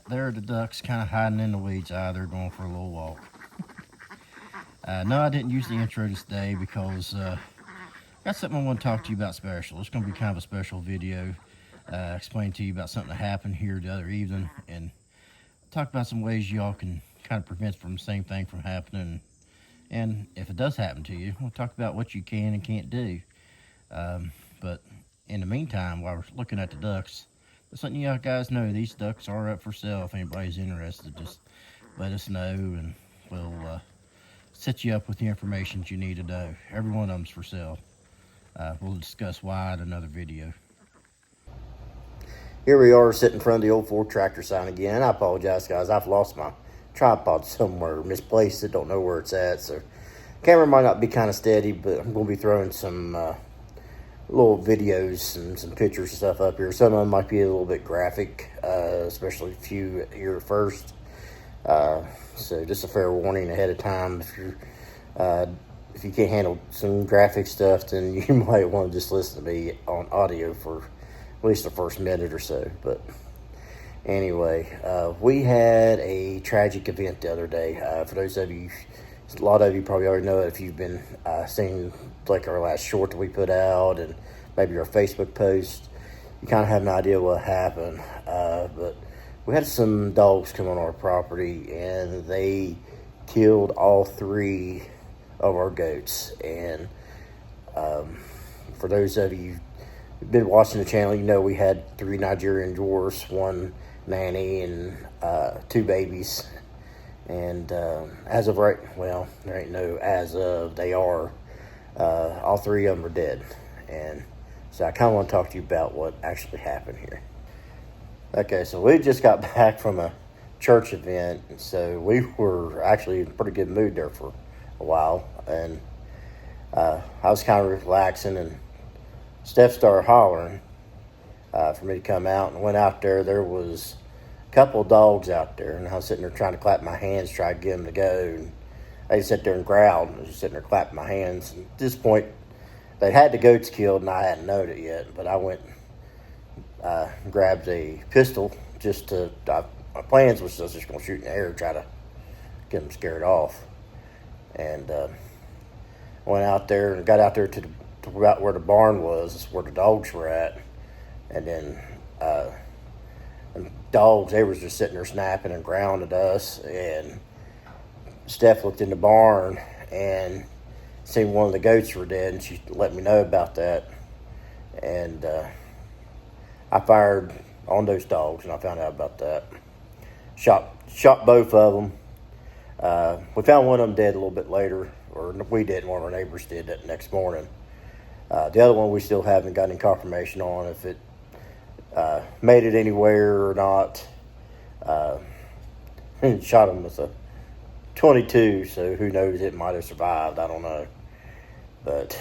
There are the ducks kind of hiding in the weeds. They're going for a little walk. No, I didn't use the intro today because I got something I want to talk to you about special. It's going to be kind of a special video. Explain to you about something that happened here the other evening and talk about some ways y'all can kind of prevent from the same thing from happening. And if it does happen to you, we'll talk about what you can and can't do. But in the meantime, while we're looking at the ducks, just letting you guys know these ducks are up for sale. If anybody's interested, just let us know and we'll set you up with the information you need to know. Every one of them's for sale. We'll discuss why in another video. Here we are sitting in front of the old Ford tractor sign again. I apologize, guys. I've lost my tripod somewhere, misplaced it, don't know where it's at. So camera might not be kind of steady, but I'm going to be throwing some little videos and some pictures and stuff up here. Some of them might be a little bit graphic, especially a few here first. So just a fair warning ahead of time. If you can't handle some graphic stuff, then you might want to just listen to me on audio for at least the first minute or so. But anyway, we had a tragic event the other day. For those of you, a lot of you probably already know it if you've been seeing like our last short that we put out and maybe our Facebook post. You kind of have an idea what happened. But we had some dogs come on our property and they killed all 3 of our goats. And for those of you who've been watching the channel, you know we had 3 Nigerian dwarfs, 1 nanny, and 2 babies. And as of right, well, there ain't no as of, they are, all 3 of them are dead. And so I kind of want to talk to you about what actually happened here. Okay, so we just got back from a church event, so we were actually in a pretty good mood there for a while. And I was kind of relaxing, and Steph started hollering for me to come out. And went out there. There was a couple of dogs out there, and I was sitting there trying to clap my hands, try to get them to go. And they just sat there and growled. And I was just sitting there clapping my hands. And at this point, they had the goats killed, and I hadn't known it yet. But I went grabbed a pistol just to, my plans was just going to shoot in the air, try to get them scared off. And went out there and got out there to about where the barn was, where the dogs were at. And then the dogs, they was just sitting there snapping and growling at us. And Steph looked in the barn and seen one of the goats were dead, and she let me know about that. And I fired on those dogs, and I found out about that. Shot both of them. We found one of them dead a little bit later, or we did. One of our neighbors did that next morning. The other one we still haven't got any confirmation on if it made it anywhere or not. Shot him with a .22, so who knows, it might have survived. I don't know. But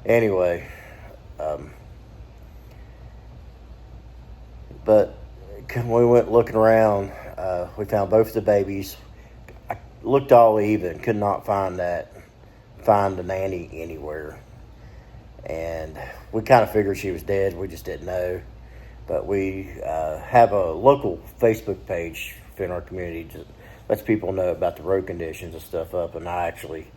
anyway, but when we went looking around, we found both of the babies. I looked all even, could not find the nanny anywhere. And we kind of figured she was dead. We just didn't know. But we have a local Facebook page in our community that lets people know about the road conditions and stuff up. And I actually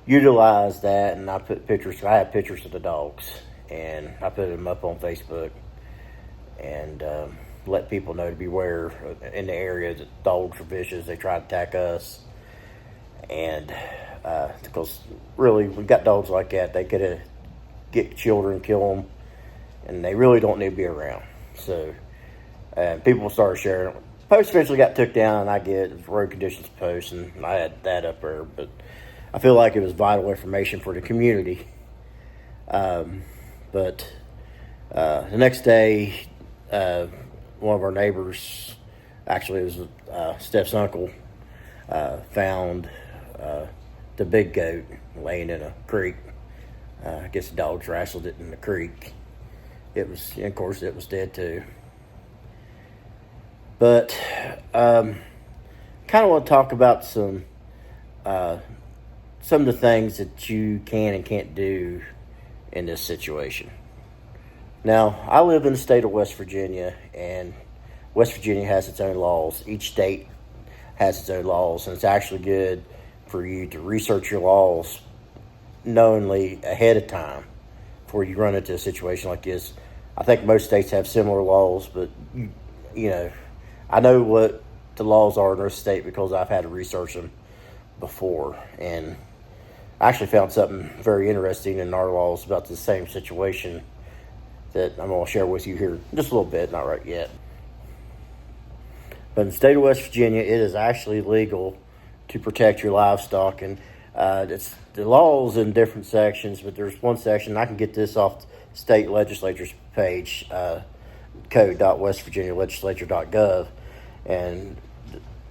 utilized that, and I put pictures. I have pictures of the dogs, and I put them up on Facebook and let people know to beware in the area that dogs are vicious. They try to attack us. And because really, we got dogs like that, they could get children, kill them, and they really don't need to be around. So people started sharing. Post eventually got took down, and I get road conditions post, and I had that up there. But I feel like it was vital information for the community. But the next day, one of our neighbors, actually it was Steph's uncle, found the big goat laying in a creek. I guess the dogs wrestled it in the creek. It was, and of course, it was dead too. But kind of want to talk about some of the things that you can and can't do in this situation. Now, I live in the state of West Virginia, and West Virginia has its own laws. Each state has its own laws, and it's actually good for you to research your laws knowingly ahead of time before you run into a situation like this. I think most states have similar laws, but you know, I know what the laws are in our state because I've had to research them before, and I actually found something very interesting in our laws about the same situation that I'm going to share with you here in just a little bit, not right yet. But in the state of West Virginia, it is actually legal to protect your livestock, and it's the laws in different sections, but there's one section, I can get this off the state legislature's page, code.westvirginialegislature.gov, and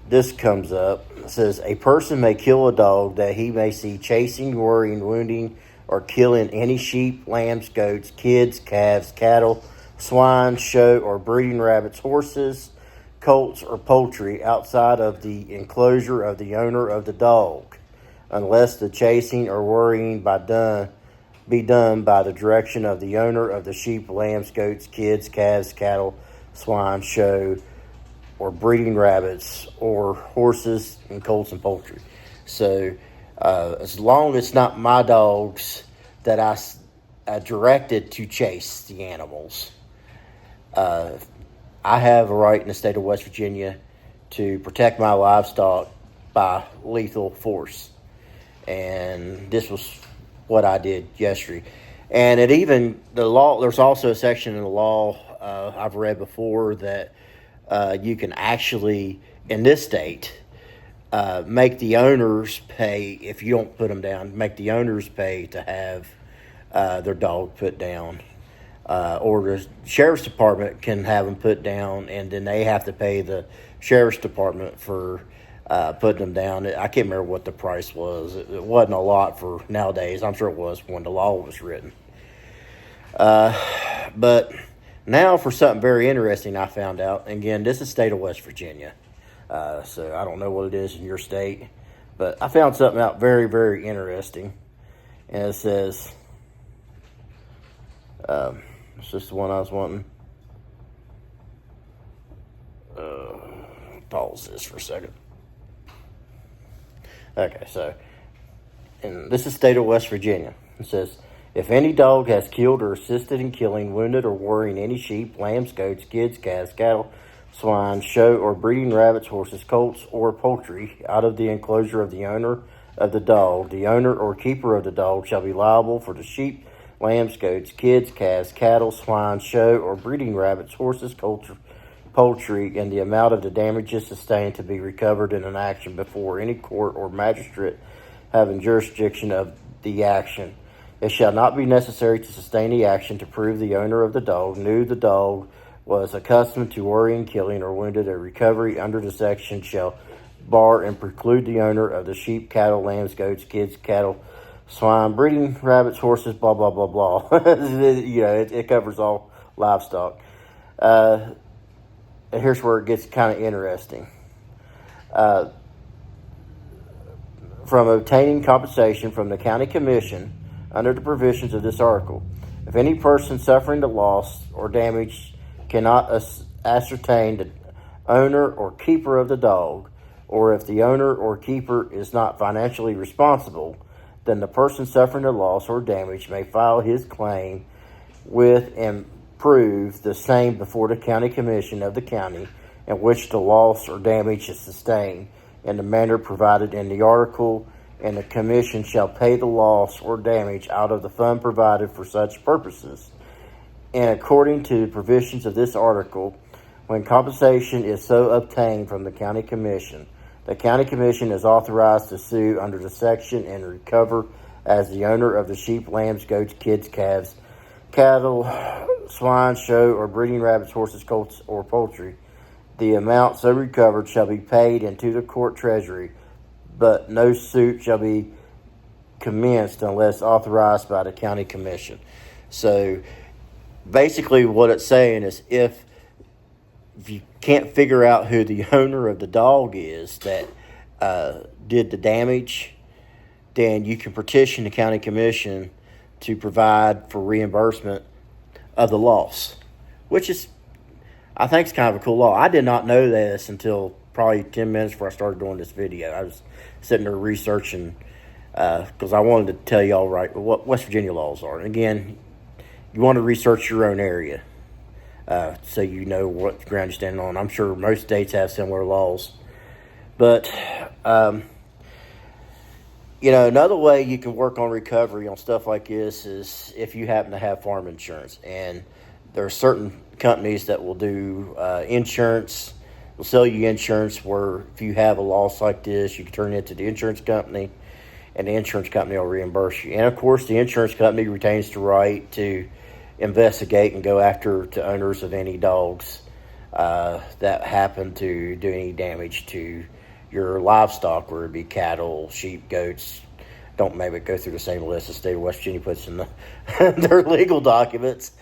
this comes up. It says, a person may kill a dog that he may see chasing, worrying, wounding, or killing any sheep, lambs, goats, kids, calves, cattle, swine, show, or breeding rabbits, horses, colts, or poultry outside of the enclosure of the owner of the dog, unless the chasing or worrying be done by the direction of the owner of the sheep, lambs, goats, kids, calves, cattle, swine, show, or breeding rabbits, or horses and colts and poultry. So as long as it's not my dogs that I directed to chase the animals, I have a right in the state of West Virginia to protect my livestock by lethal force. And this was what I did yesterday. And the law, there's also a section in the law I've read before that you can actually, in this state, make the owners pay, if you don't put them down, make the owners pay to have their dog put down. Or the sheriff's department can have them put down, and then they have to pay the sheriff's department for putting them down. I can't remember what the price was. It wasn't a lot for nowadays. I'm sure it was when the law was written. But now for something very interesting I found out. Again, this is the state of West Virginia. So I don't know what it is in your state. But I found something out very, very interesting. And it says, it's just the one I was wanting. Pause this for a second. Okay, so, and this is the state of West Virginia. It says, if any dog has killed or assisted in killing, wounded, or worrying any sheep, lambs, goats, kids, calves, cattle, swine, show, or breeding rabbits, horses, colts, or poultry out of the enclosure of the owner of the dog, the owner or keeper of the dog shall be liable for the sheep, lambs, goats, kids, calves, cattle, swine, show, or breeding rabbits, horses, colts, poultry, and the amount of the damages sustained to be recovered in an action before any court or magistrate having jurisdiction of the action. It shall not be necessary to sustain the action to prove the owner of the dog knew the dog was accustomed to worrying, killing, or wounded. A recovery under the section shall bar and preclude the owner of the sheep, cattle, lambs, goats, kids, cattle, swine, breeding rabbits, horses, blah, blah, blah, blah. It covers all livestock. And here's where it gets kind of interesting. From obtaining compensation from the county commission under the provisions of this article, if any person suffering the loss or damage cannot ascertain the owner or keeper of the dog, or if the owner or keeper is not financially responsible, then the person suffering the loss or damage may file his claim with and prove the same before the county commission of the county in which the loss or damage is sustained in the manner provided in the article, and the commission shall pay the loss or damage out of the fund provided for such purposes. And according to the provisions of this article, when compensation is so obtained from the county commission, the county commission is authorized to sue under the section and recover as the owner of the sheep, lambs, goats, kids, calves, cattle, swine, show, or breeding rabbits, horses, colts, or poultry. The amount so recovered shall be paid into the court treasury, but no suit shall be commenced unless authorized by the county commission. So basically what it's saying is if you can't figure out who the owner of the dog is that did the damage, then you can petition the county commission to provide for reimbursement of the loss, which is I think it's kind of a cool law. I did not know this until probably 10 minutes before I started doing this video. I was sitting there researching because I wanted to tell y'all what West Virginia laws are. And again, you want to research your own area so you know what ground you're standing on. I'm sure most states have similar laws. But, another way you can work on recovery on stuff like this is if you happen to have farm insurance. And there are certain companies that will do insurance, will sell you insurance where if you have a loss like this, you can turn it to the insurance company, and the insurance company will reimburse you. And, of course, the insurance company retains the right to investigate and go after the owners of any dogs that happen to do any damage to your livestock, whether it be cattle, sheep, goats. Don't maybe go through the same list the state of West Virginia puts in their legal documents.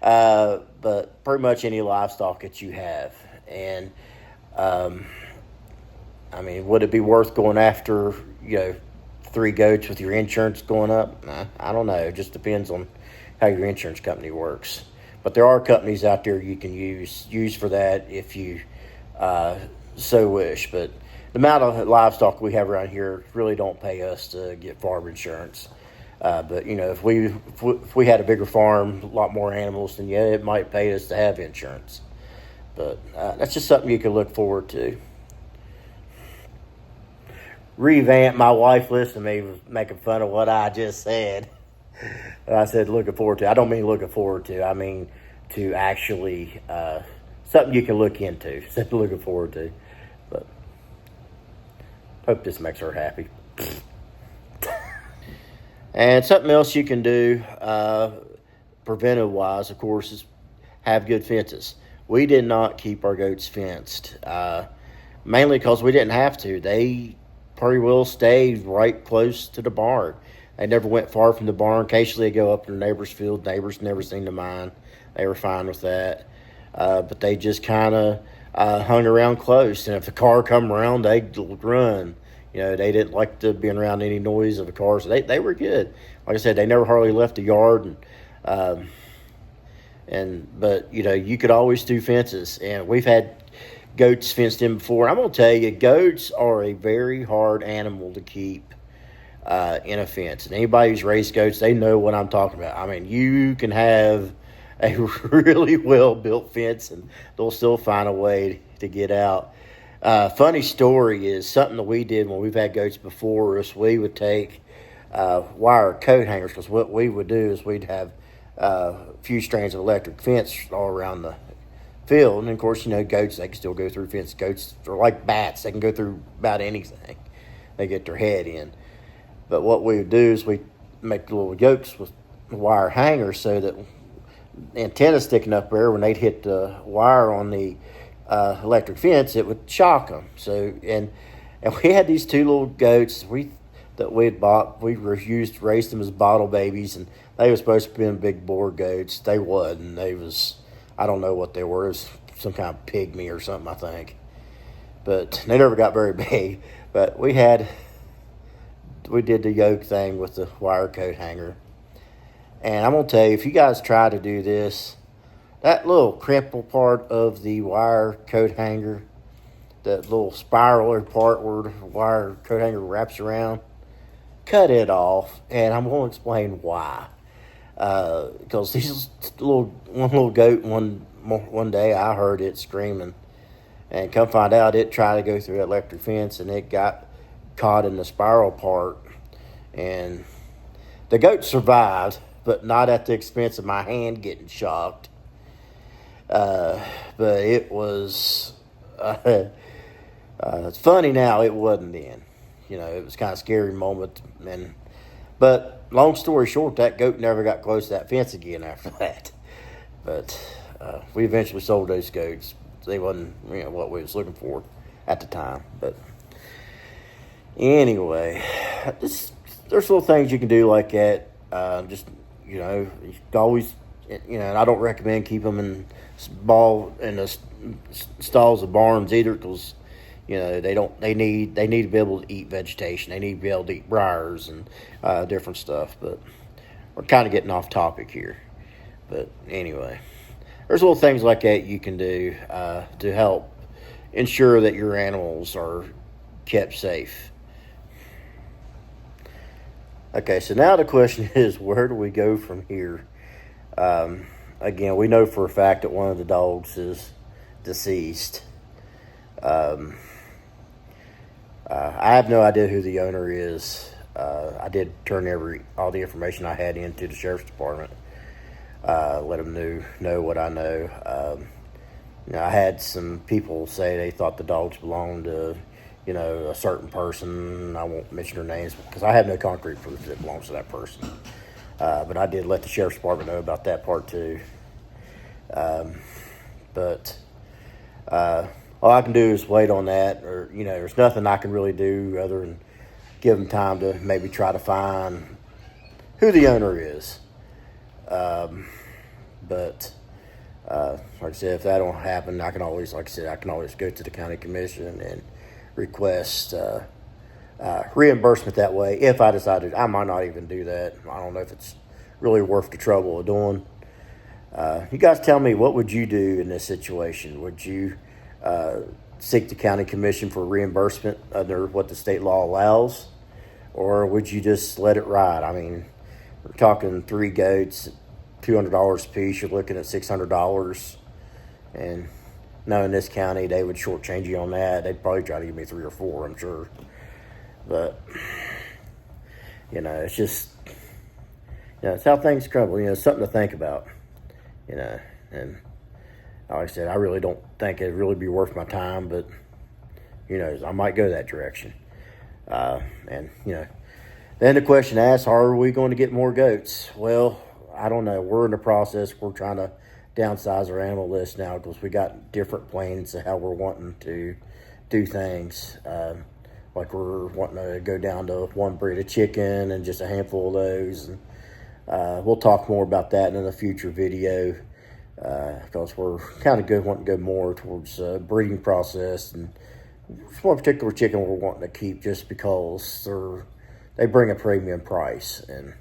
But pretty much any livestock that you have. And, would it be worth going after, 3 goats with your insurance going up? Nah, I don't know. It just depends on how your insurance company works. But there are companies out there you can use for that if you so wish. But the amount of livestock we have around here really don't pay us to get farm insurance. But if we had a bigger farm, a lot more animals, then yeah, it might pay us to have insurance. But that's just something you can look forward to. Revamp. My wife listened to me was making fun of what I just said. I said looking forward to. I don't mean looking forward to. I mean to actually something you can look into. Something looking forward to. But hope this makes her happy. And something else you can do, preventive-wise, of course, is have good fences. We did not keep our goats fenced, mainly because we didn't have to. They pretty well stayed right close to the barn. They never went far from the barn. Occasionally, they go up to the neighbor's field. Neighbors never seemed to mind. They were fine with that. But they just kind of hung around close. And if the car come around, they'd run. They didn't like to be around any noise of a car, so they were good. Like I said, they never hardly left the yard, but you could always do fences, and we've had goats fenced in before. I'm gonna tell you, goats are a very hard animal to keep in a fence, and anybody who's raised goats, they know what I'm talking about. You can have a really well built fence, and they'll still find a way to get out. Funny story is something that we did when we've had goats before us. We would take wire coat hangers, because what we would do is we'd have a few strands of electric fence all around the field. And, of course, goats, they can still go through fence. Goats are like bats. They can go through about anything. They get their head in. But what we would do is we'd make little yokes with wire hangers so that antennas sticking up there, when they'd hit the wire on the electric fence, it would shock them. So and we had these 2 little goats that we'd bought. We raised them as bottle babies, and they were supposed to be big boar goats. They wasn't. I don't know what they were. It was some kind of pygmy or something, I think. But they never got very big. But we did the yoke thing with the wire coat hanger. And I'm gonna tell you, if you guys try to do this, that little crimple part of the wire coat hanger, that little spiral part where the wire coat hanger wraps around, cut it off, and I'm going to explain why. Because one little goat, one day I heard it screaming, and come find out, it tried to go through the electric fence, and it got caught in the spiral part, and the goat survived, but not at the expense of my hand getting shocked. But it was, it's funny now, it wasn't then. It was kind of a scary moment. But long story short, that goat never got close to that fence again after that. But we eventually sold those goats. They wasn't, what we was looking for at the time. But anyway, there's little things you can do like that. You always, and I don't recommend keep them in the stalls of barns either, because they need to be able to eat vegetation. They need to be able to eat briars and different stuff. But we're kind of getting off topic here. But anyway, there's little things like that you can do to help ensure that your animals are kept safe. Okay, so now the question is, where do we go from here? Again, we know for a fact that one of the dogs is deceased. I have no idea who the owner is. I did turn all the information I had into the sheriff's department. Let them know what I know. I had some people say they thought the dogs belonged to, a certain person. I won't mention their names because I have no concrete proof that it belongs to that person. But I did let the sheriff's department know about that part too. But all I can do is wait on that, or there's nothing I can really do other than give them time to maybe try to find who the owner is. But like I said, if that don't happen, I can always go to the county commission and request reimbursement that way. If I decided, I might not even do that. I don't know if it's really worth the trouble of doing. You guys tell me, what would you do in this situation? Would you seek the county commission for reimbursement under what the state law allows? Or would you just let it ride? I mean, we're talking 3 goats, $200 a piece. You're looking at $600. And knowing this county, they would shortchange you on that. They'd probably try to give me 3 or 4, I'm sure. But, it's just, it's how things crumble. It's something to think about, and like I said, I really don't think it'd really be worth my time, but who knows, I might go that direction. And then the question asks, are we going to get more goats? Well, I don't know. We're in the process. We're trying to downsize our animal list now because we got different plans of how we're wanting to do things. Like we're wanting to go down to 1 breed of chicken and just a handful of those. And we'll talk more about that in a future video because we're kind of wanting to go more towards breeding process. And one particular chicken we're wanting to keep just because they bring a premium price. And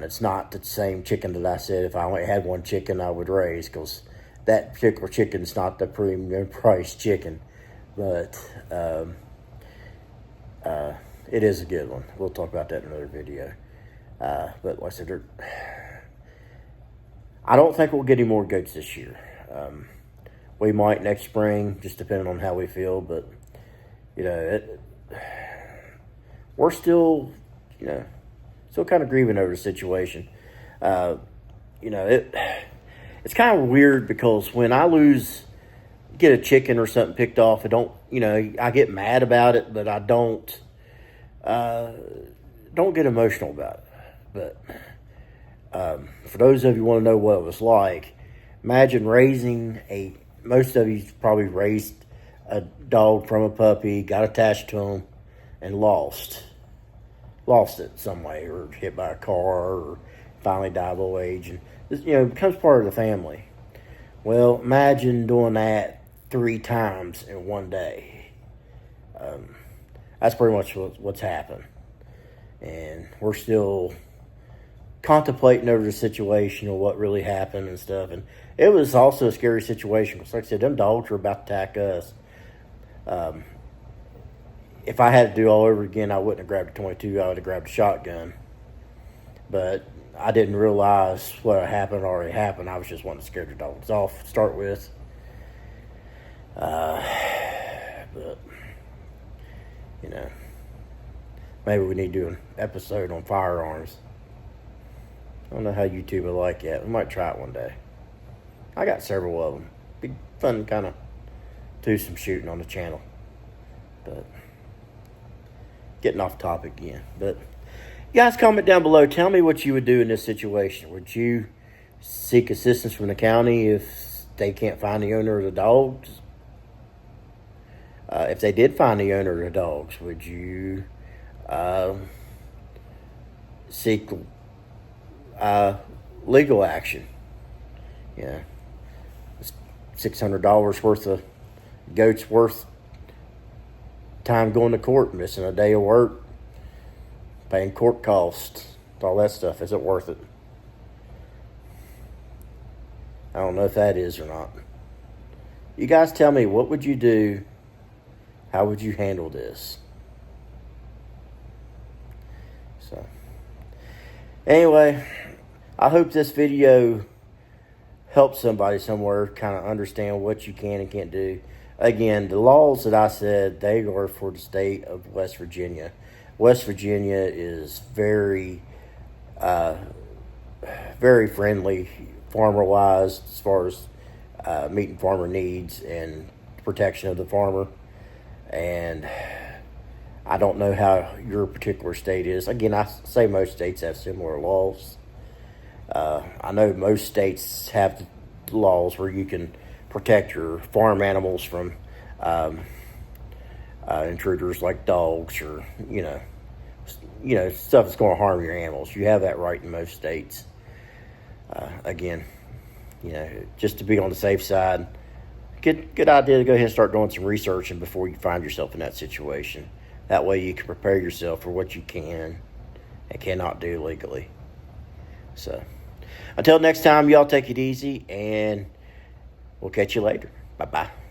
it's not the same chicken that I said if I only had 1 chicken I would raise, because that particular chicken is not the premium price chicken. But it is a good one. We'll talk about that in another video. But like I said, I don't think we'll get any more goats this year. We might next spring, just depending on how we feel. But we're still, still kind of grieving over the situation. It's kind of weird because when I get a chicken or something picked off, I get mad about it, but I don't get emotional about it. But for those of you who want to know what it was like, imagine most of you probably raised a dog from a puppy, got attached to him, and lost it some way, or hit by a car, or finally died of old age, and it becomes part of the family. Well, imagine doing that 3 times in one day. That's pretty much what's happened, and we're still contemplating over the situation of what really happened and stuff. And it was also a scary situation because, like I said, them dogs were about to attack us. If I had to do all over again, I wouldn't have grabbed a 22. I would have grabbed a shotgun. But I didn't realize what already happened. I was just wanting to scare the dogs off to start with. But maybe we need to do an episode on firearms. I don't know how YouTube will like that. We might try it one day. I got several of them. Be fun to kind of do some shooting on the channel. But getting off topic again. But you guys comment down below. Tell me what you would do in this situation. Would you seek assistance from the county if they can't find the owner of the dogs? If they did find the owner of the dogs, would you seek legal action? It's $600 worth of goats worth time going to court, missing a day of work, paying court costs, all that stuff. Is it worth it? I don't know if that is or not. You guys tell me, what would you do? How would you handle this? So, anyway, I hope this video helps somebody somewhere kind of understand what you can and can't do. Again, the laws that I said, they are for the state of West Virginia. West Virginia is very friendly farmer-wise as far as meeting farmer needs and protection of the farmer. And I don't know how your particular state is. Again, I say most states have similar laws. I know most states have laws where you can protect your farm animals from intruders like dogs or stuff that's going to harm your animals. You have that right in most states. Again, just to be on the safe side, good idea to go ahead and start doing some researching before you find yourself in that situation. That way you can prepare yourself for what you can and cannot do legally. So, until next time, y'all take it easy, and we'll catch you later. Bye-bye.